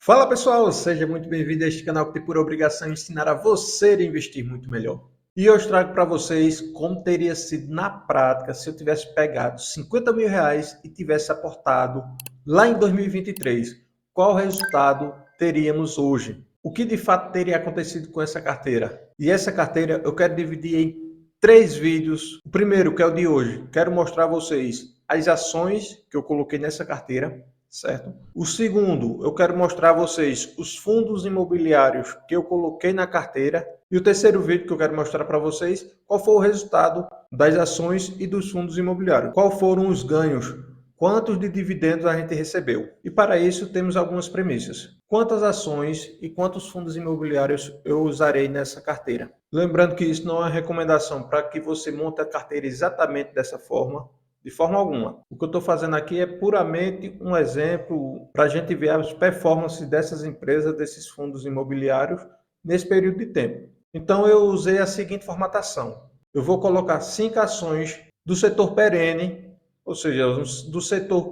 Fala pessoal, seja muito bem-vindo a este canal que tem por obrigação ensinar a você a investir muito melhor. E hoje trago para vocês como teria sido na prática se eu tivesse pegado 50 mil reais e tivesse aportado lá em 2023. Qual resultado teríamos hoje? O que de fato teria acontecido com essa carteira? E essa carteira eu quero dividir em 3 vídeos. O primeiro, que é o de hoje, quero mostrar a vocês as ações que eu coloquei nessa carteira, certo? O segundo, eu quero mostrar a vocês os fundos imobiliários que eu coloquei na carteira. E o terceiro vídeo que eu quero mostrar para vocês, qual foi o resultado das ações e dos fundos imobiliários. Qual foram os ganhos, quantos de dividendos a gente recebeu. E para isso temos algumas premissas. Quantas ações e quantos fundos imobiliários eu usarei nessa carteira. Lembrando que isso não é uma recomendação para que você monte a carteira exatamente dessa forma, de forma alguma. O que eu estou fazendo aqui é puramente um exemplo para a gente ver as performances dessas empresas, desses fundos imobiliários, nesse período de tempo. Então eu usei a seguinte formatação. Eu vou colocar 5 ações do setor perene, ou seja, do setor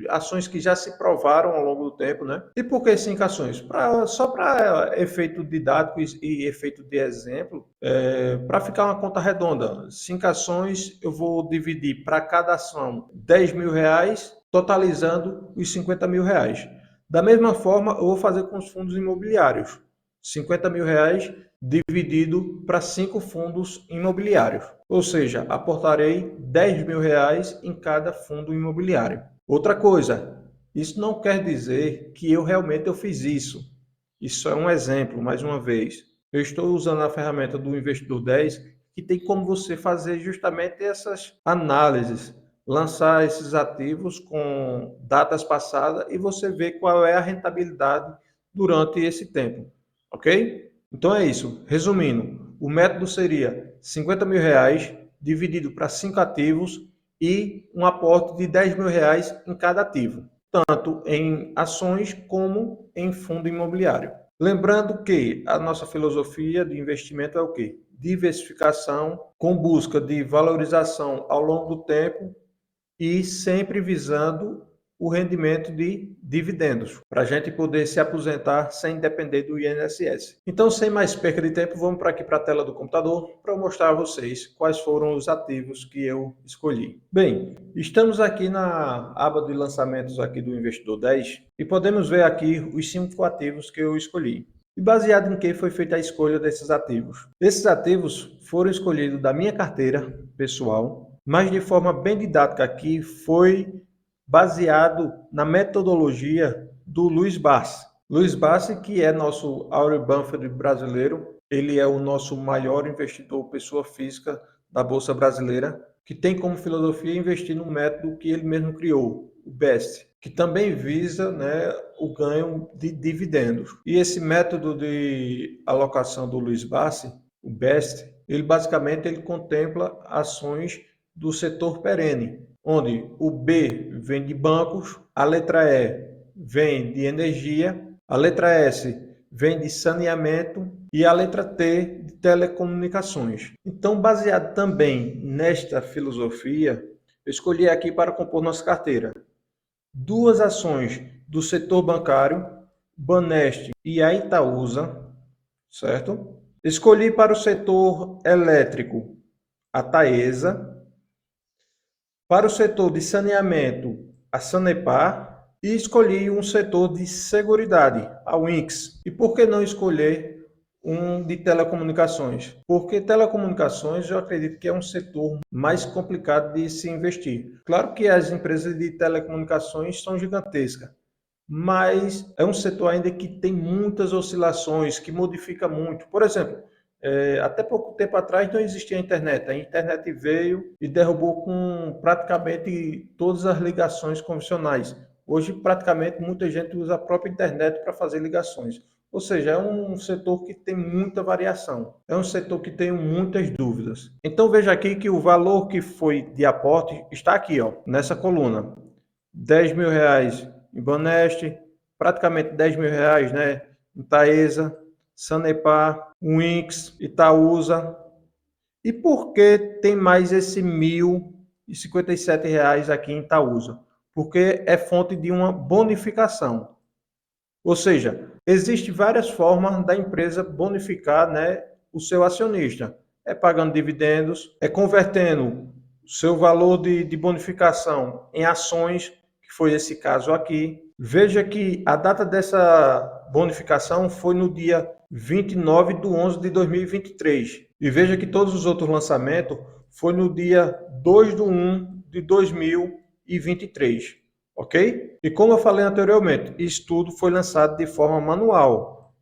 ações que já se provaram ao longo do tempo, né? E por que 5 ações? Só para efeito didático e efeito de exemplo, para ficar uma conta redonda. 5 ações, eu vou dividir para cada ação 10 mil reais, totalizando os 50 mil reais. Da mesma forma, eu vou fazer com os fundos imobiliários. 50 mil reais dividido para 5 fundos imobiliários. Ou seja, aportarei 10 mil reais em cada fundo imobiliário. Outra coisa, isso não quer dizer que eu fiz isso. Isso é um exemplo, mais uma vez. Eu estou usando a ferramenta do Investidor 10, que tem como você fazer justamente essas análises, lançar esses ativos com datas passadas e você ver qual é a rentabilidade durante esse tempo, ok? Então é isso. Resumindo, o método seria 50 mil reais dividido para 5 ativos e um aporte de 10 mil reais em cada ativo, tanto em ações como em fundo imobiliário. Lembrando que a nossa filosofia de investimento é o quê? Diversificação com busca de valorização ao longo do tempo e sempre visando o rendimento de dividendos, para a gente poder se aposentar sem depender do INSS. Então, sem mais perca de tempo, vamos para aqui para a tela do computador para eu mostrar a vocês quais foram os ativos que eu escolhi. Bem, estamos aqui na aba de lançamentos aqui do Investidor 10 e podemos ver aqui os 5 ativos que eu escolhi. E baseado em que foi feita a escolha desses ativos? Esses ativos foram escolhidos da minha carteira pessoal, mas de forma bem didática aqui, foi baseado na metodologia do Luiz Bassi. Luiz Bassi, que é nosso Warren Buffett brasileiro, ele é o nosso maior investidor, pessoa física da Bolsa Brasileira, que tem como filosofia investir no método que ele mesmo criou, o BEST, que também visa, né, o ganho de dividendos. E esse método de alocação do Luiz Bassi, o BEST, ele basicamente contempla ações do setor perene, onde o B vem de bancos, a letra E vem de energia, a letra S vem de saneamento e a letra T de telecomunicações. Então, baseado também nesta filosofia, eu escolhi aqui para compor nossa carteira 2 ações do setor bancário, Baneste e a Itaúsa, certo? Escolhi para o setor elétrico a Taesa, para o setor de saneamento, a Sanepar, e escolhi um setor de seguridade, a Winx. E por que não escolher um de telecomunicações? Porque telecomunicações eu acredito que é um setor mais complicado de se investir. Claro que as empresas de telecomunicações são gigantescas, mas é um setor ainda que tem muitas oscilações, que modifica muito. Por exemplo, até pouco tempo atrás não existia a internet. A internet veio e derrubou com praticamente todas as ligações convencionais. Hoje, praticamente, muita gente usa a própria internet para fazer ligações. Ou seja, é um setor que tem muita variação. É um setor que tem muitas dúvidas. Então, veja aqui que o valor que foi de aporte está aqui, ó, nessa coluna. 10 mil reais em Baneste, praticamente 10 mil reais, né, em Taesa, Sanepar, Winx, Itaúsa. E por que tem mais esse R$ 1.057 aqui em Itaúsa? Porque é fonte de uma bonificação. Ou seja, existem várias formas da empresa bonificar, né, o seu acionista. É pagando dividendos, é convertendo o seu valor de bonificação em ações, que foi esse caso aqui. Veja que a data dessa bonificação foi no dia 29/11/2023. E veja que todos os outros lançamentos foi no dia 2/1/2023. Ok? E como eu falei anteriormente, isso tudo foi lançado de forma manual.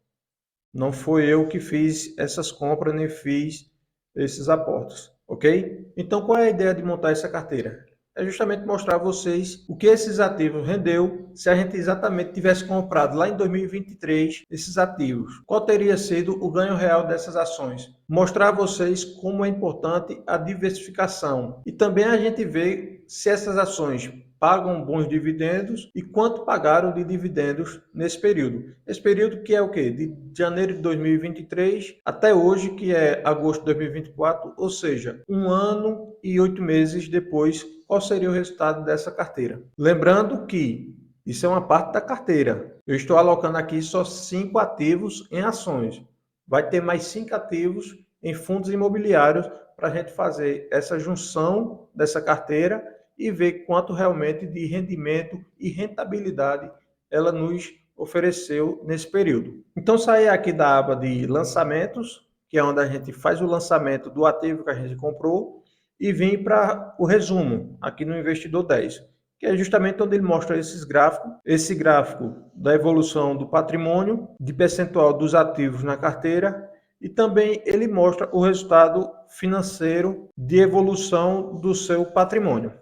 Não foi eu que fiz essas compras, nem fiz esses aportes. Ok? Então, qual é a ideia de montar essa carteira? É justamente mostrar a vocês o que esses ativos rendeu se a gente exatamente tivesse comprado lá em 2023 esses ativos. Qual teria sido o ganho real dessas ações? Mostrar a vocês como é importante a diversificação. E também a gente vê se essas ações pagam bons dividendos e quanto pagaram de dividendos nesse período. Esse período que é o quê? De janeiro de 2023 até hoje, que é agosto de 2024, ou seja, 1 ano e 8 meses depois, qual seria o resultado dessa carteira. Lembrando que isso é uma parte da carteira. Eu estou alocando aqui só 5 ativos em ações. Vai ter mais 5 ativos em fundos imobiliários para a gente fazer essa junção dessa carteira e ver quanto realmente de rendimento e rentabilidade ela nos ofereceu nesse período. Então, sair aqui da aba de lançamentos, que é onde a gente faz o lançamento do ativo que a gente comprou, e vim para o resumo, aqui no Investidor 10, que é justamente onde ele mostra esses gráficos, esse gráfico da evolução do patrimônio, de percentual dos ativos na carteira, e também ele mostra o resultado financeiro de evolução do seu patrimônio.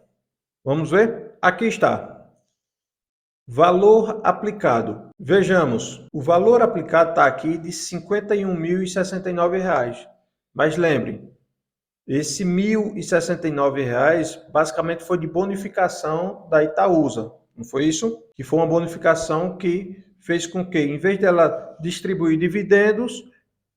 Vamos ver? Aqui está. Valor aplicado. Vejamos, o valor aplicado está aqui de R$ 51.069. Mas lembre, esse R$ 1.069 basicamente foi de bonificação da Itaúsa, não foi isso? Que foi uma bonificação que fez com que, em vez dela distribuir dividendos,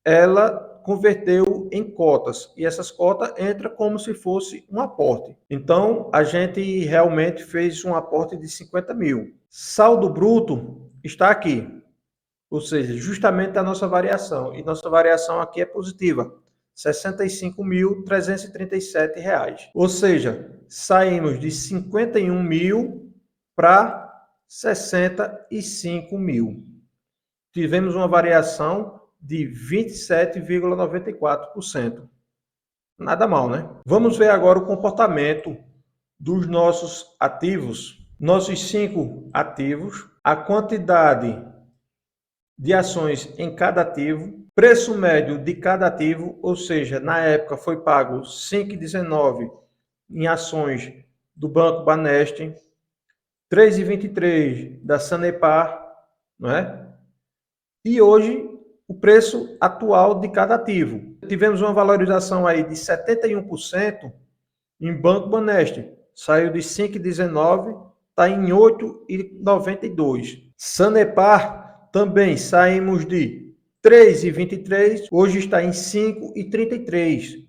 ela converteu em cotas, e essas cotas entram como se fosse um aporte. Então, a gente realmente fez um aporte de 50 mil. Saldo bruto está aqui, ou seja, justamente a nossa variação, e nossa variação aqui é positiva, R$ 65.337. Ou seja, saímos de 51 mil para 65 mil. Tivemos uma variação de 27,94%. Nada mal, né? Vamos ver agora o comportamento dos nossos ativos. Nossos 5 ativos, a quantidade de ações em cada ativo, preço médio de cada ativo, ou seja, na época foi pago R$ 5,19 em ações do Banco Banesp, R$ 3,23 da Sanepar, não é? E hoje o preço atual de cada ativo. Tivemos uma valorização aí de 71% em Banco Banesp, saiu de 5,19, está em 8,92. Sanepar também saímos de 3,23, hoje está em 5,33.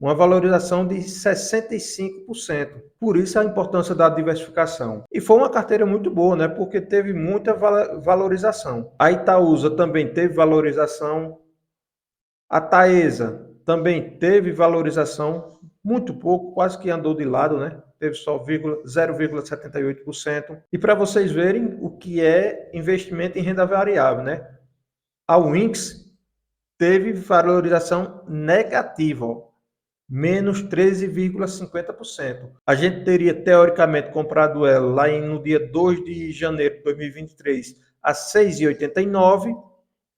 Uma valorização de 65%. Por isso a importância da diversificação. E foi uma carteira muito boa, né? Porque teve muita valorização. A Itaúsa também teve valorização. A Taesa também teve valorização, muito pouco, quase que andou de lado, né? Teve só 0,78%. E para vocês verem o que é investimento em renda variável, né? A Winx teve valorização negativa, ó, menos 13,50%. A gente teria, teoricamente, comprado ela lá no dia 2 de janeiro de 2023 a 6,89,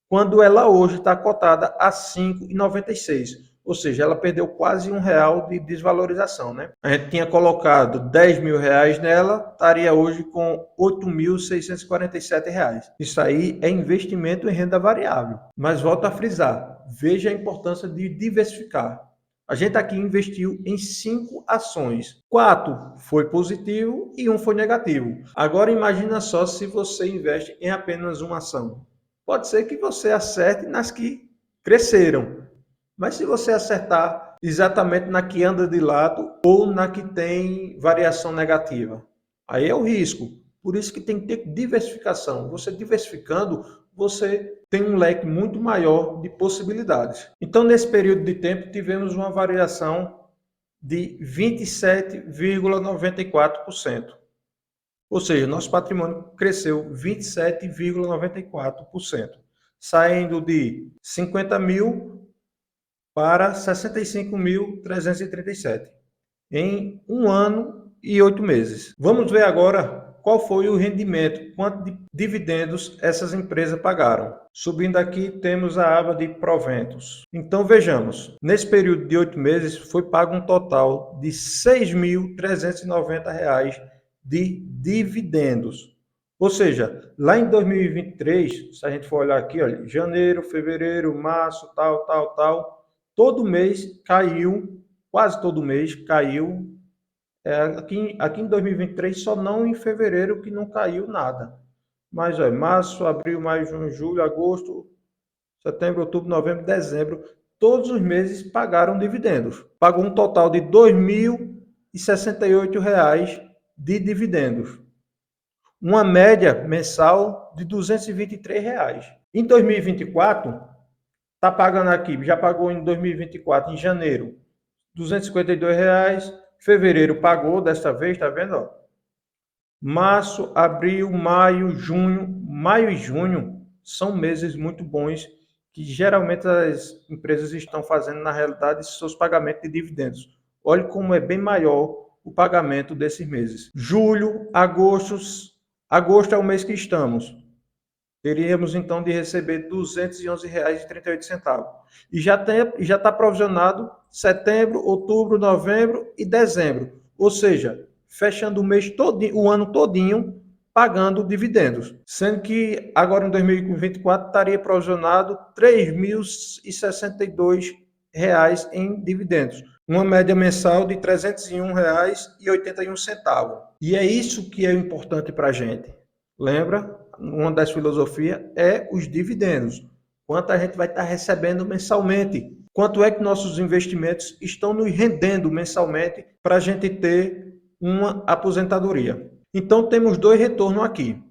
quando ela hoje está cotada a 5,96. Ou seja, ela perdeu quase R$ 1 de desvalorização, né? A gente tinha colocado R$ 10.000 nela, estaria hoje com R$ 8.647. Isso aí é investimento em renda variável. Mas volto a frisar, veja a importância de diversificar. A gente aqui investiu em 5 ações. 4 foi positivo e 1 foi negativo. Agora imagina só se você investe em apenas uma ação. Pode ser que você acerte nas que cresceram. Mas se você acertar exatamente na que anda de lado ou na que tem variação negativa, aí é o risco. Por isso que tem que ter diversificação. Você diversificando, você tem um leque muito maior de possibilidades. Então, nesse período de tempo, tivemos uma variação de 27,94%. Ou seja, nosso patrimônio cresceu 27,94%, saindo de 50 mil para 65.337 em 1 ano e 8 meses. Vamos ver agora qual foi o rendimento, quanto de dividendos essas empresas pagaram. Subindo aqui, temos a aba de proventos. Então, vejamos, nesse período de 8 meses, foi pago um total de R$ 6.390 de dividendos. Ou seja, lá em 2023, se a gente for olhar aqui, olha, janeiro, fevereiro, março, tal, todo mês caiu, quase todo mês caiu. Aqui em 2023, só não em fevereiro que não caiu nada. Mas março, abril, maio, junho, julho, agosto, setembro, outubro, novembro, dezembro, todos os meses pagaram dividendos. Pagou um total de R$ 2.068 de dividendos. Uma média mensal de R$ 223. Em 2024, está pagando aqui, já pagou em 2024, em janeiro, R$ 252. Fevereiro pagou desta vez, tá vendo? Ó? Março, abril, maio e junho são meses muito bons que geralmente as empresas estão fazendo, na realidade, seus pagamentos de dividendos. Olhe como é bem maior o pagamento desses meses. Julho, agosto é o mês que estamos. Teríamos então de receber R$ 211,38. E já está provisionado setembro, outubro, novembro e dezembro. Ou seja, fechando o mês todinho, o ano todinho, pagando dividendos. Sendo que agora em 2024 estaria provisionado R$ 3.062 em dividendos. Uma média mensal de R$ 301,81. E é isso que é importante para a gente. Lembra? Uma das filosofias é os dividendos. Quanto a gente vai estar recebendo mensalmente. Quanto é que nossos investimentos estão nos rendendo mensalmente para a gente ter uma aposentadoria. Então, temos dois retornos aqui.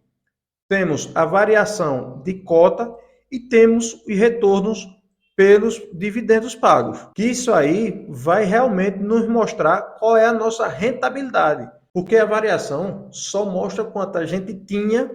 Temos a variação de cota e temos os retornos pelos dividendos pagos. Que isso aí vai realmente nos mostrar qual é a nossa rentabilidade. Porque a variação só mostra quanto a gente tinha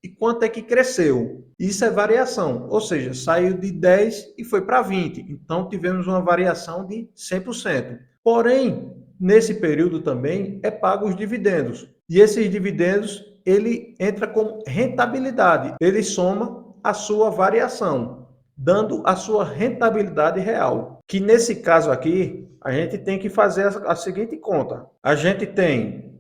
e quanto é que cresceu. Isso é variação, ou seja, saiu de 10 e foi para 20. Então, tivemos uma variação de 100%. Porém, nesse período também é pago os dividendos. E esses dividendos, ele entra como rentabilidade. Ele soma a sua variação, dando a sua rentabilidade real. Que nesse caso aqui, a gente tem que fazer a seguinte conta. A gente tem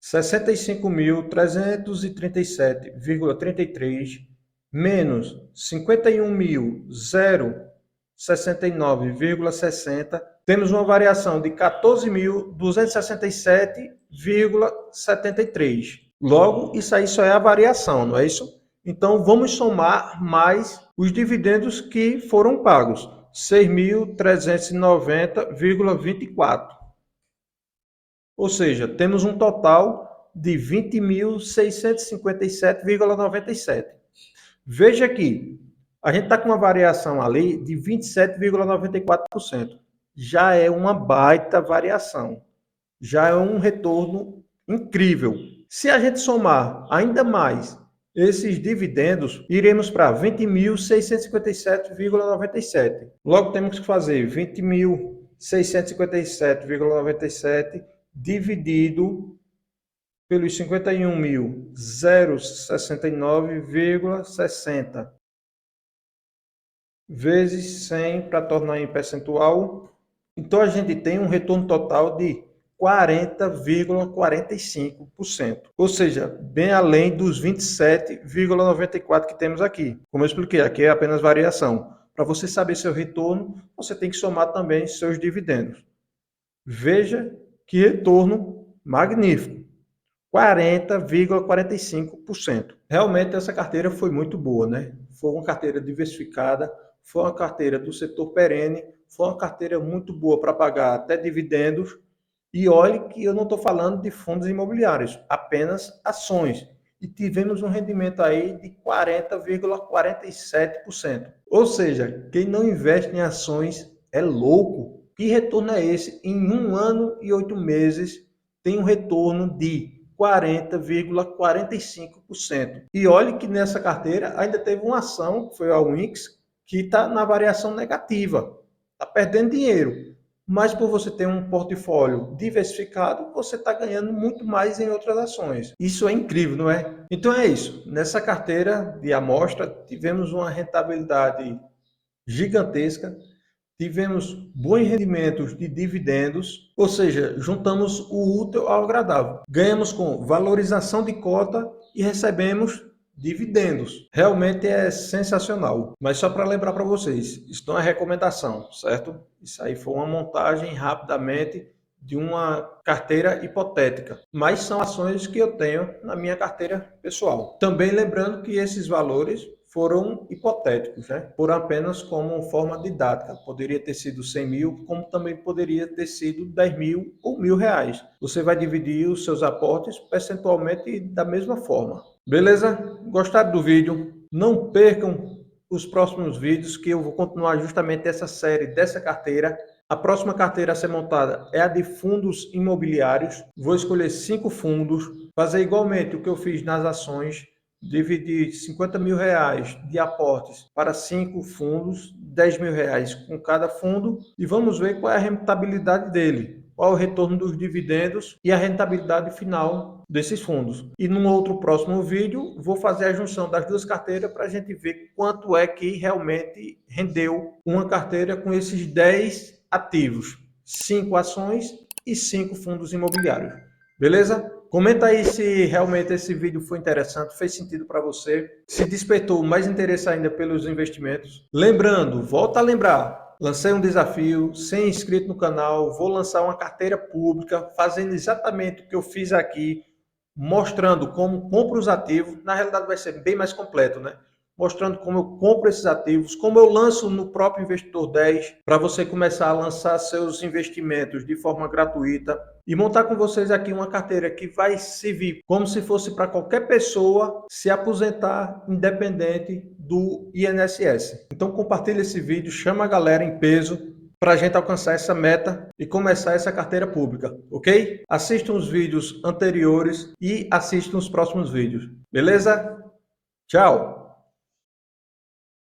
65.337,33 menos 51.069,60, temos uma variação de 14.267,73. Logo, isso aí só é a variação, não é isso? Então, vamos somar mais os dividendos que foram pagos, 6.390,24. Ou seja, temos um total de 20.657,97. Veja aqui, a gente está com uma variação ali de 27,94%. Já é uma baita variação. Já é um retorno incrível. Se a gente somar ainda mais esses dividendos, iremos para 20.657,97. Logo, temos que fazer 20.657,97 dividido pelos 51.069,60 vezes 100 para tornar em percentual. Então, a gente tem um retorno total de 40,45%. Ou seja, bem além dos 27,94% que temos aqui. Como eu expliquei, aqui é apenas variação. Para você saber seu retorno, você tem que somar também seus dividendos. Veja que retorno magnífico, 40,45%. Realmente essa carteira foi muito boa, né? Foi uma carteira diversificada, foi uma carteira do setor perene, foi uma carteira muito boa para pagar até dividendos E olhe que eu não estou falando de fundos imobiliários, apenas ações. E tivemos um rendimento aí de 40,47%. Ou seja, quem não investe em ações é louco. Que retorno é esse? Em 1 ano e 8 meses tem um retorno de 40,45%. E olhe que nessa carteira ainda teve uma ação, que foi a Winx, que está na variação negativa. Está perdendo dinheiro. Mas por você ter um portfólio diversificado, você está ganhando muito mais em outras ações. Isso é incrível, não é? Então é isso. Nessa carteira de amostra, tivemos uma rentabilidade gigantesca, tivemos bons rendimentos de dividendos, ou seja, juntamos o útil ao agradável. Ganhamos com valorização de cota e recebemos dividendos. Realmente é sensacional. Mas só para lembrar para vocês, isso não é recomendação, certo? Isso aí foi uma montagem rapidamente de uma carteira hipotética, mas são ações que eu tenho na minha carteira pessoal. Também lembrando que esses valores foram hipotéticos, né? Por apenas como forma didática. Poderia ter sido 100 mil, como também poderia ter sido 10 mil ou R$ 1.000. Você vai dividir os seus aportes percentualmente da mesma forma. Beleza? Gostaram do vídeo? Não percam os próximos vídeos, que eu vou continuar justamente essa série dessa carteira. A próxima carteira a ser montada é a de fundos imobiliários. Vou escolher 5 fundos, fazer igualmente o que eu fiz nas ações, dividir 50 mil reais de aportes para 5 fundos, 10 mil reais com cada fundo, e vamos ver qual é a rentabilidade dele, qual é o retorno dos dividendos e a rentabilidade final desses fundos. E num outro próximo vídeo, vou fazer a junção das duas carteiras para a gente ver quanto é que realmente rendeu uma carteira com esses 10 ativos, 5 ações e 5 fundos imobiliários. Beleza? Comenta aí se realmente esse vídeo foi interessante, fez sentido para você, se despertou mais interesse ainda pelos investimentos. Lembrando, volta a lembrar, lancei um desafio, sem inscrito no canal, vou lançar uma carteira pública, fazendo exatamente o que eu fiz aqui, mostrando como compro os ativos. Na realidade vai ser bem mais completo, né? Mostrando como eu compro esses ativos, como eu lanço no próprio Investidor 10, para você começar a lançar seus investimentos de forma gratuita e montar com vocês aqui uma carteira que vai servir como se fosse para qualquer pessoa se aposentar independente do INSS. Então compartilha esse vídeo, chama a galera em peso para a gente alcançar essa meta e começar essa carteira pública, ok? Assistam os vídeos anteriores e assistam os próximos vídeos, beleza? Tchau!